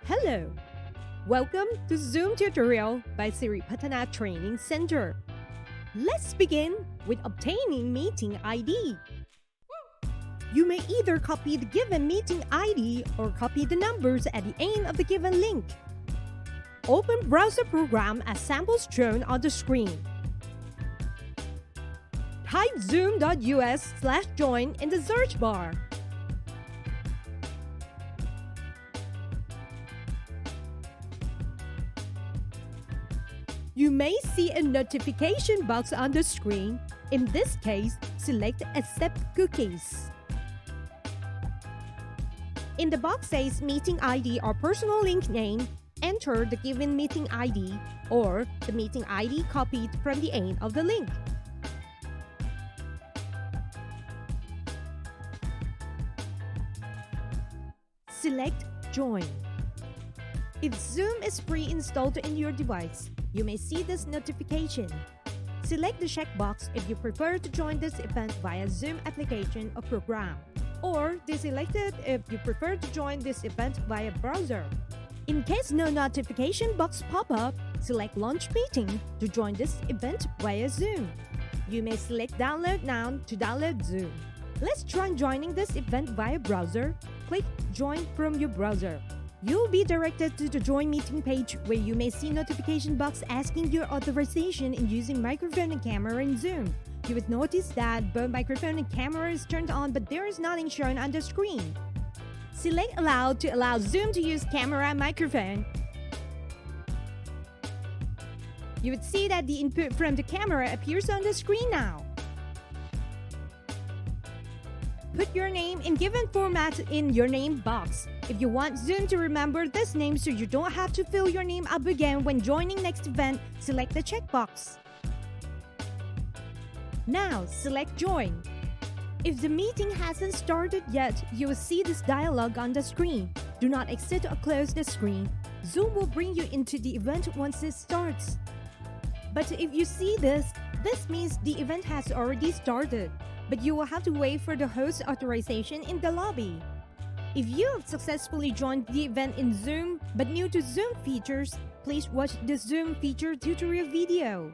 Hello! Welcome to Zoom tutorial by Siri Patana Training Center. Let's begin with obtaining meeting ID. You may either copy the given meeting ID or copy the numbers at the end of the given link. Open browser program as samples shown on the screen. Type zoom.us/join in the search bar. You may see a notification box on the screen. In this case, select Accept Cookies. In the box says Meeting ID or personal link name, enter the given meeting ID or the meeting ID copied from the end of the link. Select Join. If Zoom is pre-installed in your device, you may see this notification. Select the checkbox if you prefer to join this event via Zoom application or program, or deselect it if you prefer to join this event via browser. In case no notification box pop up, select Launch Meeting to join this event via Zoom. You may select Download Now to download Zoom. Let's try joining this event via browser. Click Join from your browser. You'll be directed to the Join Meeting page where you may see notification box asking your authorization in using microphone and camera in Zoom. You would notice that both microphone and camera is turned on, but there is nothing shown on the screen. Select Allow to allow Zoom to use camera and microphone. You would see that the input from the camera appears on the screen now. Put your name in given format in your name box. If you want Zoom to remember this name so you don't have to fill your name up again when joining next event, select the checkbox. Now, select Join. If the meeting hasn't started yet, you will see this dialog on the screen. Do not exit or close the screen. Zoom will bring you into the event once it starts. But if you see this means the event has already started. But you will have to wait for the host authorization in the lobby. If you have successfully joined the event in Zoom but new to Zoom features, please watch the Zoom feature tutorial video.